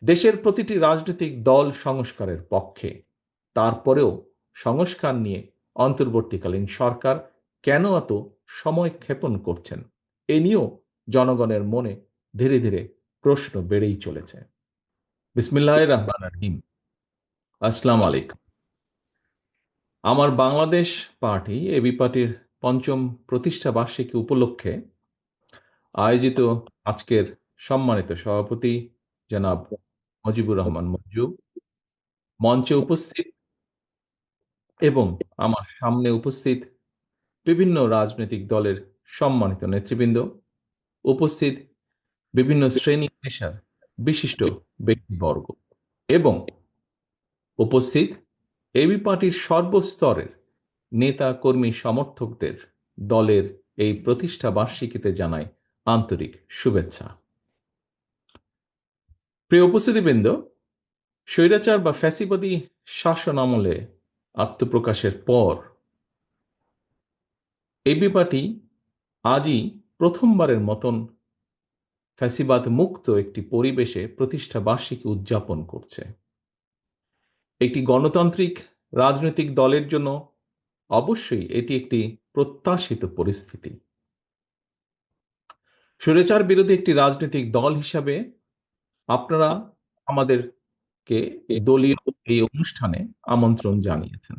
দেশের প্রতিটি রাজনৈতিক দল সংস্কারের পক্ষে। তারপরেও সংস্কার নিয়ে অন্তর্বর্তীকালীন সরকার কেন এত সময় ক্ষেপণ করছেন, এ নিয়েও জনগণের মনে ধীরে ধীরে প্রশ্ন বেড়েই চলেছে। বিসমিল্লাহির রহমানির রহিম। আসসালামু আলাইকুম। আমার বাংলাদেশ পার্টি, এবি পার্টির পঞ্চম প্রতিষ্ঠা বার্ষিকী উপলক্ষে আয়োজিত আজকের সম্মানিত সভাপতি জনাব মুজিবুর রহমান মঞ্জু, মঞ্চে উপস্থিত এবং আমার সামনে উপস্থিত বিভিন্ন রাজনৈতিক দলের সম্মানিত নেতৃবৃন্দ, উপস্থিত বিভিন্ন শ্রেণী পেশার বিশিষ্ট ব্যক্তিবর্গ এবং উপস্থিত এবি পার্টির সর্বস্তরের নেতা কর্মী সমর্থকদের দলের এই প্রতিষ্ঠা বার্ষিকীতে জানাই আন্তরিক শুভেচ্ছা। প্রিয় উপস্থিতিবৃন্দ, স্বৈরাচার বা ফ্যাসিবাদী শাসন আমলে আত্মপ্রকাশের পর এবি পার্টি আজই প্রথমবারের মতন ফ্যাসিবাদ মুক্ত একটি পরিবেশে প্রতিষ্ঠা বার্ষিকী উদযাপন করছে। একটি গণতান্ত্রিক রাজনৈতিক দলের জন্য অবশ্যই এটি একটি প্রত্যাশিত পরিস্থিতি। স্বৈরাচার বিরোধী একটি রাজনৈতিক দল হিসাবে আপনারা আমাদেরকে দলীয় এই অনুষ্ঠানে আমন্ত্রণ জানিয়েছেন।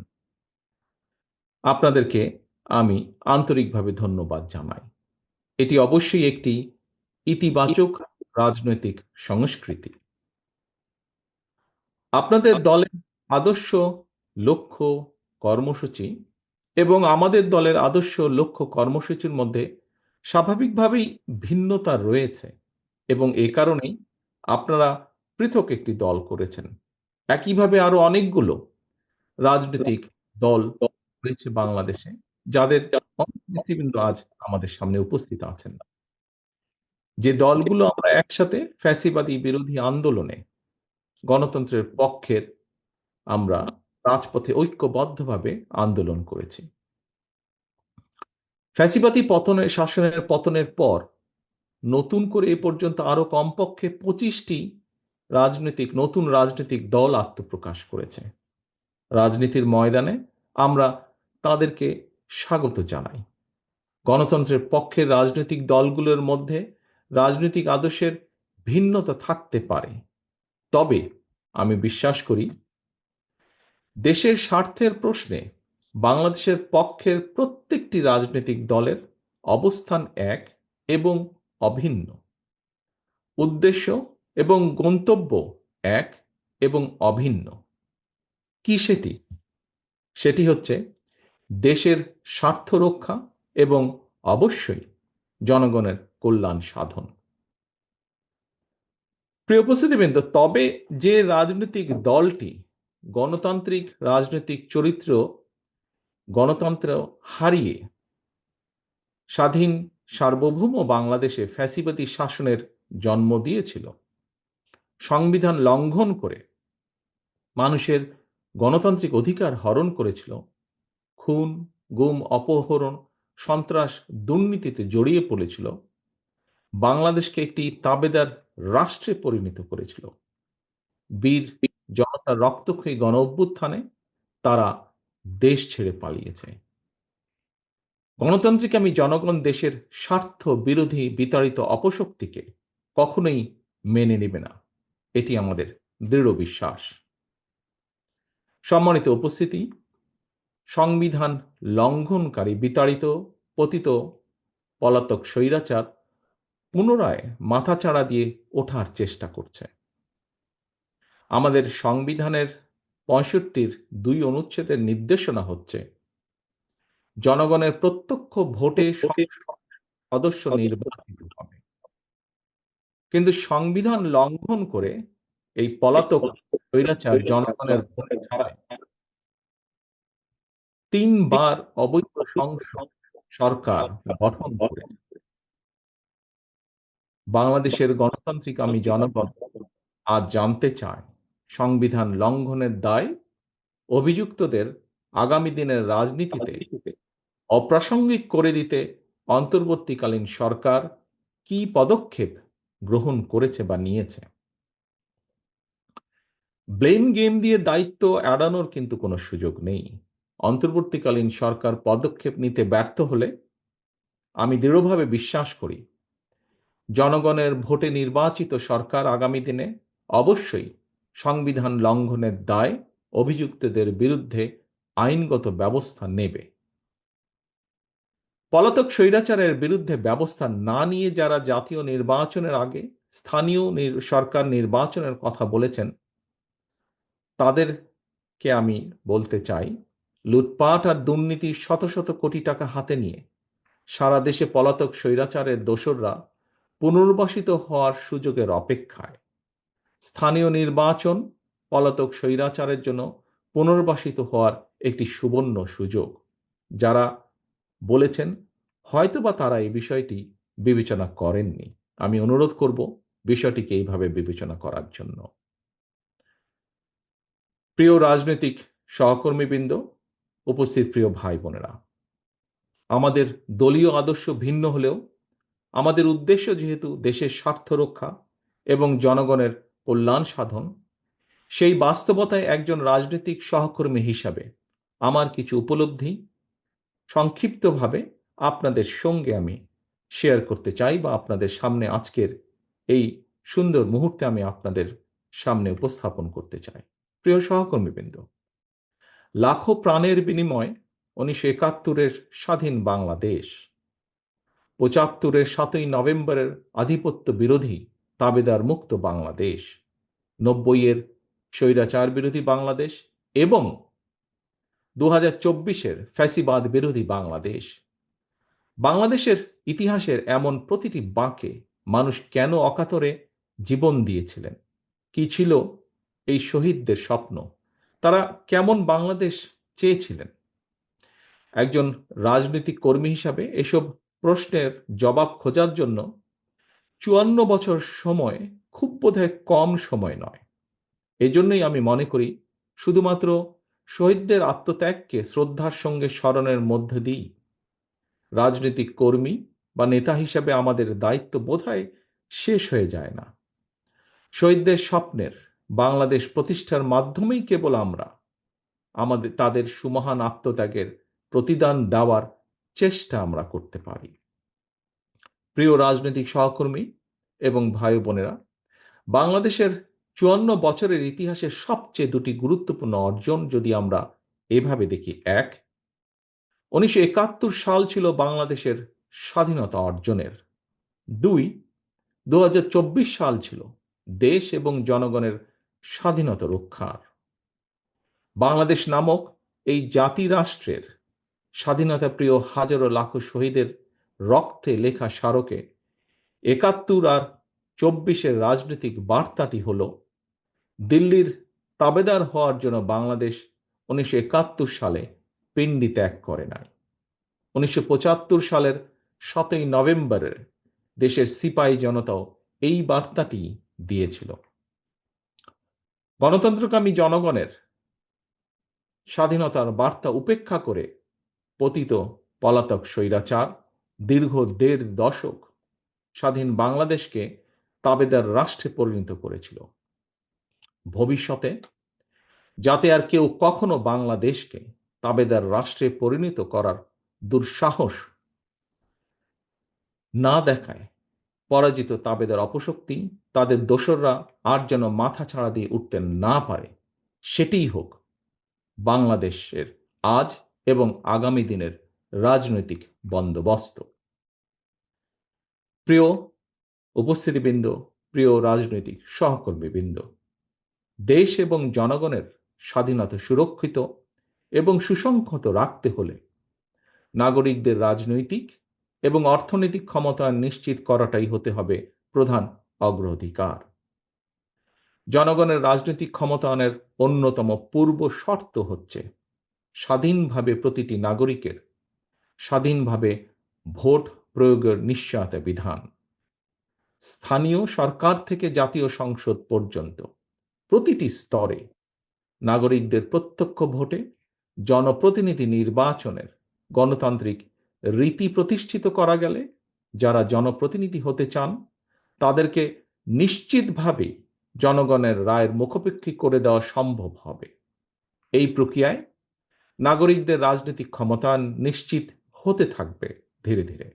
আপনাদেরকে আমি আন্তরিকভাবে ধন্যবাদ জানাই। এটি অবশ্যই একটি ইতিবাচক রাজনৈতিক সংস্কৃতি। আপনাদের দলের আদর্শ, লক্ষ্য, কর্মসূচি এবং আমাদের দলের আদর্শ, লক্ষ্য, কর্মসূচির মধ্যে স্বাভাবিকভাবেই ভিন্নতা রয়েছে এবং এ কারণেই আপনারা পৃথক একটি দল করেছেন। একইভাবে আরো অনেকগুলো রাজনৈতিক দল রয়েছে বাংলাদেশে, যাদের অনেক নেতৃবৃন্দ আজ আমাদের সামনে উপস্থিত আছেন। যে দলগুলো আমরা একসাথে ফ্যাসিবাদী বিরোধী আন্দোলনে গণতন্ত্রের পক্ষের আমরা রাজপথে ঐক্যবদ্ধভাবে আন্দোলন করেছি। ফ্যাসিবাদী শাসনের পতনের পর নতুন করে এ পর্যন্ত আরো কমপক্ষে 25টি নতুন রাজনৈতিক দল আত্মপ্রকাশ করেছে। রাজনীতির ময়দানে আমরা তাদেরকে স্বাগত জানাই। গণতন্ত্রের পক্ষের রাজনৈতিক দলগুলোর মধ্যে রাজনৈতিক আদর্শের ভিন্নতা থাকতে পারে, তবে আমি বিশ্বাস করি দেশের স্বার্থের প্রশ্নে বাংলাদেশের পক্ষের প্রত্যেকটি রাজনৈতিক দলের অবস্থান এক এবং অভিন্ন। উদ্দেশ্য এবং গন্তব্য এক এবং অভিন্ন। কি সেটি? সেটি হচ্ছে দেশের স্বার্থ রক্ষা এবং অবশ্যই জনগণের কল্যাণ সাধন। প্রিয় উপস্থিতিবৃন্দ, তবে যে রাজনৈতিক দলটি গণতান্ত্রিক রাজনৈতিক চরিত্র, গণতন্ত্র হারিয়ে স্বাধীন সার্বভৌম বাংলাদেশে ফ্যাসিবাদী শাসনের জন্ম দিয়েছিল, সংবিধান লঙ্ঘন করে মানুষের গণতান্ত্রিক অধিকার হরণ করেছিল, খুন, গুম, অপহরণ, সন্ত্রাস, দুর্নীতিতে জড়িয়ে পড়েছিল, বাংলাদেশকে একটি তাবেদার রাষ্ট্রে পরিণত করেছিল, বীর জনতার রক্তক্ষয়ী গণ অভ্যুত্থানে তারা দেশ ছেড়ে পালিয়েছে। গণতান্ত্রিক আমি জনগণ দেশের স্বার্থ বিরোধী বিতাড়িত অপশক্তিকে কখনোই মেনে নেবে না, এটি আমাদের দৃঢ় বিশ্বাস। সম্মানিত উপস্থিতি, সংবিধান লঙ্ঘনকারী বিতাড়িত পতিত পলাতক স্বৈরাচার পুনরায় মাথাচাড়া দিয়ে ওঠার চেষ্টা করছে। আমাদের সংবিধানের 65-র 2 অনুচ্ছেদের নির্দেশনা হচ্ছে জনগণের প্রত্যক্ষ ভোটে সদস্য নির্বাচিত হবে। কিন্তু সংবিধান লঙ্ঘন করে এই পলাতক স্বৈরাচার জনগণের ভোট ছাড়াই 3বার অবৈধ সংসদ সরকার গঠন করে বাংলাদেশের গণতান্ত্রিক আমি জনগণ আজ জানতে চায় সংবিধান লঙ্ঘনের দায় অভিযুক্তদের আগামী দিনের রাজনীতিতে অপ্রাসঙ্গিক করে দিতে অন্তর্বর্তীকালীন সরকার কি পদক্ষেপ গ্রহণ করেছে বা নিয়েছে। ব্লেম গেম দিয়ে দায়িত্ব এড়ানোর কিন্তু কোনো সুযোগ নেই। অন্তর্বর্তীকালীন সরকার পদক্ষেপ নিতে ব্যর্থ হলে আমি দৃঢ়ভাবে বিশ্বাস করি জনগণের ভোটে নির্বাচিত সরকার আগামী দিনে অবশ্যই সংবিধান লঙ্ঘনের দায় অভিযুক্তদের বিরুদ্ধে আইনগত ব্যবস্থা নেবে। পলাতক স্বৈরাচারের বিরুদ্ধে ব্যবস্থা না নিয়ে যারা জাতীয় নির্বাচনের আগে স্থানীয় সরকার নির্বাচনের কথা বলেছেন তাদেরকে আমি বলতে চাই, লুটপাট আর দুর্নীতির শত শত কোটি টাকা হাতে নিয়ে সারা দেশে পলাতক স্বৈরাচারের দোসররা পুনর্বাসিত হওয়ার সুযোগের অপেক্ষায়। স্থানীয় নির্বাচন পলাতক স্বৈরাচারের জন্য পুনর্বাসিত হওয়ার একটি সুবর্ণ সুযোগ। যারা বলেছেন হয়তোবা তারা এই বিষয়টি বিবেচনা করেননি। আমি অনুরোধ করব বিষয়টিকে এইভাবে বিবেচনা করার জন্য। প্রিয় রাজনৈতিক সহকর্মীবৃন্দ, উপস্থিত প্রিয় ভাই বোনেরা, আমাদের দলীয় আদর্শ ভিন্ন হলেও আমাদের উদ্দেশ্য যেহেতু দেশের স্বার্থ রক্ষা এবং জনগণের কল্যাণ সাধন, সেই বাস্তবতায় একজন রাজনৈতিক সহকর্মী হিসাবে আমার কিছু উপলব্ধি সংক্ষিপ্তভাবে আপনাদের সঙ্গে আমি শেয়ার করতে চাই বা আপনাদের সামনে আজকের এই সুন্দর মুহূর্তে আমি আপনাদের সামনে উপস্থাপন করতে চাই। প্রিয় সহকর্মীবৃন্দ, লাখো প্রাণের বিনিময়ে 1971-এর স্বাধীন বাংলাদেশ, 75-এর 7ই নভেম্বরের আধিপত্য বিরোধী তাবেদার মুক্ত বাংলাদেশ, 90-এর স্বৈরাচার বিরোধী বাংলাদেশ এবং 2024-এর ফ্যাসিবাদ বিরোধী বাংলাদেশ। বাংলাদেশের ইতিহাসের এমন প্রতিটি বাঁকে মানুষ কেন অকাতরে জীবন দিয়েছিলেন, কি ছিল এই শহীদদের স্বপ্ন, তারা কেমন বাংলাদেশ চেয়েছিলেন? একজন রাজনৈতিক কর্মী হিসাবে এসব প্রশ্নের জবাব খোঁজার জন্য 54 বছর সময় খুব বোধহয় কম সময় নয়। এজন্যই আমি মনে করি শুধুমাত্র শহীদদের আত্মত্যাগকে শ্রদ্ধার সঙ্গে স্মরণের মধ্য দিয়েই রাজনৈতিক কর্মী বা নেতা হিসাবে আমাদের দায়িত্ব বোধহয় শেষ হয়ে যায় না। শহীদদের স্বপ্নের বাংলাদেশ প্রতিষ্ঠার মাধ্যমেই কেবল আমরা তাদের সুমহান আত্মত্যাগের প্রতিদান দেওয়ার চেষ্টা আমরা করতে পারি। প্রিয় রাজনৈতিক সহকর্মী এবং ভাই বোনেরা, বাংলাদেশের 54 বছরের ইতিহাসের সবচেয়ে দুটি গুরুত্বপূর্ণ অর্জন যদি আমরা এভাবে দেখি, 1, 1971 সাল ছিল বাংলাদেশের স্বাধীনতা অর্জনের। 2, 2024 সাল ছিল দেশ এবং জনগণের স্বাধীনতা রক্ষার। বাংলাদেশ নামক এই জাতি রাষ্ট্রের স্বাধীনতা প্রিয় হাজারো লাখো শহীদের রক্তে লেখা স্মারকে 71 আর 24-এর রাজনৈতিক বার্তাটি হল, দিল্লির তাবেদার হওয়ার জন্য বাংলাদেশ 1971 সালে পিণ্ডি ত্যাগ করে নাই। 1975 সালের 7ই নভেম্বরের দেশের সিপাহী জনতাও এই বার্তাটি দিয়েছিল। গণতন্ত্রকামী জনগণের স্বাধীনতার বার্তা উপেক্ষা করে পতিত পলাতক স্বৈরাচার দীর্ঘ 1.5 দশক স্বাধীন বাংলাদেশকে তাবেদার রাষ্ট্রে পরিণত করেছিল। ভবিষ্যতে যাতে আর কেউ কখনো বাংলাদেশকে তাবেদার রাষ্ট্রে পরিণত করার দুঃসাহস না দেখায়, পরাজিত তাবেদার অপশক্তি তাদের দোসররা আর যেন মাথা ছাড়া দিয়ে উঠতে না পারে, সেটিই হোক বাংলাদেশের আজ এবং আগামী দিনের রাজনৈতিক বন্দোবস্ত। প্রিয় উপস্থিতিবৃন্দ, প্রিয় রাজনৈতিক সহকর্মীবৃন্দ, দেশ এবং জনগণের স্বাধীনতা সুরক্ষিত এবং সুসংহত রাখতে হলে নাগরিকদের রাজনৈতিক এবং অর্থনৈতিক ক্ষমতায়ন নিশ্চিত করাটাই হতে হবে প্রধান অগ্রাধিকার। জনগণের রাজনৈতিক ক্ষমতায়নের অন্যতম পূর্ব শর্ত হচ্ছে স্বাধীনভাবে প্রতিটি নাগরিকের স্বাধীনভাবে ভোট প্রয়োগের নিশ্চয়তা বিধান। স্থানীয় সরকার থেকে জাতীয় সংসদ পর্যন্ত প্রতিটি স্তরে নাগরিকদের প্রত্যক্ষ ভোটে জনপ্রতিনিধি নির্বাচনের গণতান্ত্রিক রীতি প্রতিষ্ঠিত করা গেলে যারা জনপ্রতিনিধি হতে চান তাদেরকে নিশ্চিতভাবে জনগণের রায়ের মুখোপেক্ষী করে দেওয়া সম্ভব হবে। এই প্রক্রিয়ায় নাগরিকদের রাজনৈতিক ক্ষমতায়ন নিশ্চিত হতে থাকবে। ধীরে ধীরে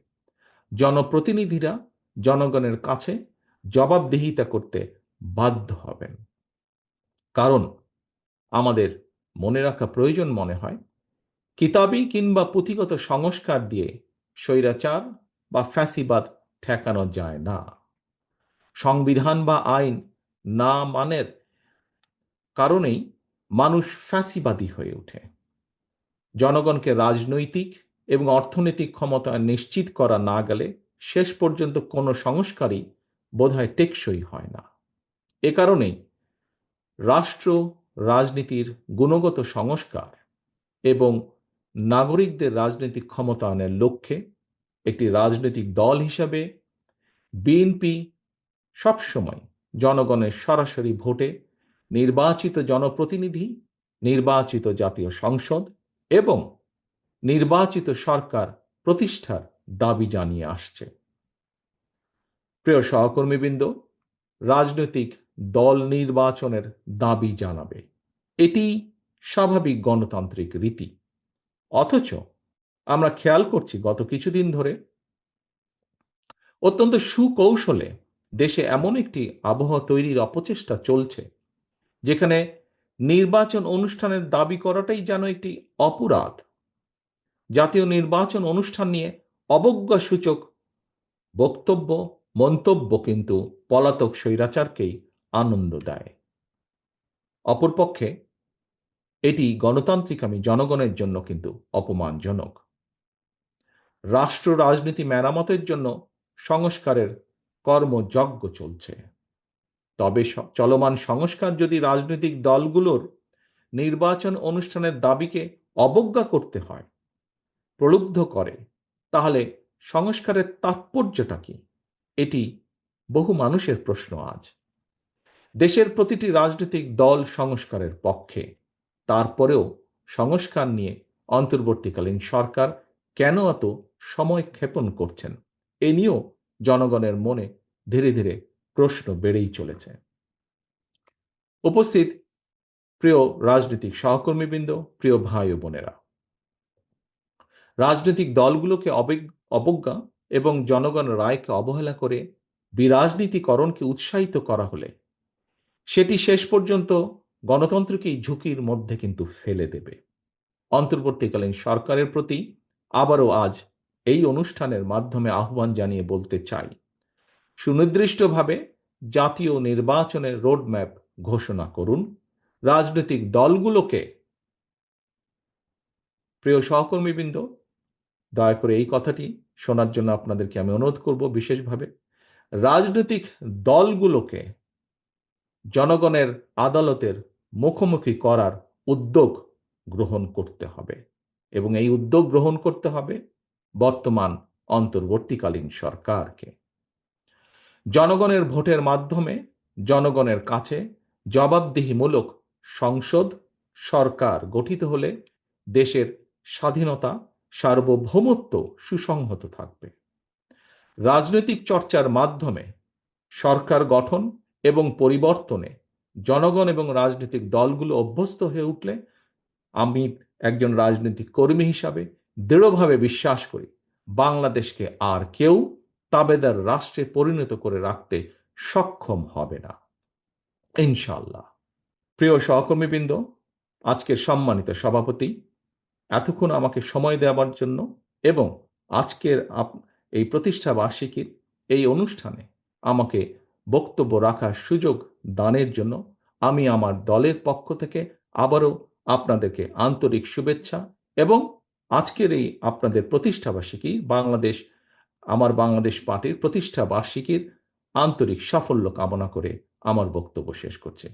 জনপ্রতিনিধিরা জনগণের কাছে জবাবদিহিতা করতে বাধ্য হবেন। কারণ আমাদের মনে রাখা প্রয়োজন মনে হয়, কিতাবি কিংবা পুঁথিগত সংস্কার দিয়ে স্বৈরাচার বা ফ্যাসিবাদ ঠেকানো যায় না। সংবিধান বা আইন না মানের কারণেই মানুষ ফ্যাসিবাদী হয়ে ওঠে। জনগণকে রাজনৈতিক এবং অর্থনৈতিক ক্ষমতা নিশ্চিত করা না গেলে শেষ পর্যন্ত কোনো সংস্কারই বোধহয় টেকসই হয় না। এ কারণেই রাষ্ট্র রাজনীতির গুণগত সংস্কার এবং নাগরিকদের রাজনৈতিক ক্ষমতায়নের লক্ষ্যে একটি রাজনৈতিক দল হিসাবে বিএনপি সবসময় জনগণের সরাসরি ভোটে নির্বাচিত জনপ্রতিনিধি, নির্বাচিত জাতীয় সংসদ এবং নির্বাচিত সরকার প্রতিষ্ঠার দাবি জানিয়ে আসছে। প্রিয় সহকর্মীবৃন্দ, রাজনৈতিক দল নির্বাচনের দাবি জানাবে, এটি স্বাভাবিক গণতান্ত্রিক রীতি। অথচ আমরা খেয়াল করছি গত কিছুদিন ধরে অত্যন্ত সুকৌশলে দেশে এমন একটি আবহাওয়া তৈরির অপচেষ্টা চলছে, যেখানে নির্বাচন অনুষ্ঠানের দাবি করাটাই যেন একটি অপরাধ। জাতীয় নির্বাচন অনুষ্ঠান নিয়ে অবজ্ঞাসূচক বক্তব্য, মন্তব্য কিন্তু পলাতক স্বৈরাচারকেই আনন্দ দেয়। অপরপক্ষে এটি গণতান্ত্রিকামী জনগণের জন্য কিন্তু অপমানজনক। রাষ্ট্র রাজনীতি মেরামতের জন্য সংস্কারের কর্মযজ্ঞ চলছে। তবে চলমান সংস্কার যদি রাজনৈতিক দলগুলোর নির্বাচন অনুষ্ঠানের দাবিকে অবজ্ঞা করতে হয়, প্রলুব্ধ করে, তাহলে সংস্কারের তাৎপর্যটা কি? এটি বহু মানুষের প্রশ্ন আজ। দেশের প্রতিটি রাজনৈতিক দল সংস্কারের পক্ষে। তারপরেও সংস্কার নিয়ে অন্তর্বর্তীকালীন সরকার কেন এত সময় ক্ষেপণ করছেন, এ নিয়েও জনগণের মনে ধীরে ধীরে প্রশ্ন বেড়েই চলেছে। উপস্থিত প্রিয় রাজনৈতিক সহকর্মীবৃন্দ, প্রিয় ভাই ও বোনেরা, রাজনৈতিক দলগুলোকে অবজ্ঞা এবং জনগণের রায়কে অবহেলা করে বিরাজনীতিকরণকে উৎসাহিত করা হলে সেটি শেষ পর্যন্ত গণতন্ত্রকেই ঝুঁকির মধ্যে কিন্তু ফেলে দেবে। অন্তর্বর্তীকালীন সরকারের প্রতি আবারও আজ এই অনুষ্ঠানের মাধ্যমে আহ্বান জানিয়ে বলতে চাই, সুনির্দিষ্টভাবে জাতীয় নির্বাচনের রোডম্যাপ ঘোষণা করুন। রাজনৈতিক দলগুলোকে, প্রিয় সহকর্মীবৃন্দ, দয়া করে এই কথাটি শোনার জন্য আপনাদেরকে আমি অনুরোধ করব বিশেষভাবে, রাজনৈতিক দলগুলোকে জনগণের আদালতের মুখোমুখি করার উদ্যোগ গ্রহণ করতে হবে এবং এই উদ্যোগ গ্রহণ করতে হবে বর্তমান অন্তর্বর্তীকালীন সরকারকে। জনগণের ভোটের মাধ্যমে জনগণের কাছে জবাবদিহিমূলক সংসদ সরকার গঠিত হলে দেশের স্বাধীনতা, সার্বভৌমত্ব সুসংহত থাকবে। রাজনৈতিক চর্চার মাধ্যমে সরকার গঠন এবং পরিবর্তনে জনগণ এবং রাজনৈতিক দলগুলো অভ্যস্ত হয়ে উঠলে আমি একজন রাজনৈতিক কর্মী হিসাবে দৃঢ়ভাবে বিশ্বাস করি, বাংলাদেশকে আর কেউ তাবেদার রাষ্ট্রে পরিণত করে রাখতে সক্ষম হবে না, ইনশাআল্লাহ। প্রিয় সহকর্মীবৃন্দ, আজকের সম্মানিত সভাপতি, এতক্ষণ আমাকে সময় দেওয়ার জন্য এবং আজকের এই প্রতিষ্ঠা বার্ষিকীর এই অনুষ্ঠানে আমাকে বক্তব্য রাখার সুযোগ দানের জন্য আমি আমার দলের পক্ষ থেকে আবারও আপনাদেরকে আন্তরিক শুভেচ্ছা এবং আজকের এই আপনাদের প্রতিষ্ঠা বার্ষিকী আমার বাংলাদেশ পার্টির প্রতিষ্ঠা বার্ষিকীর আন্তরিক সাফল্য কামনা করে আমার বক্তব্য শেষ করছি।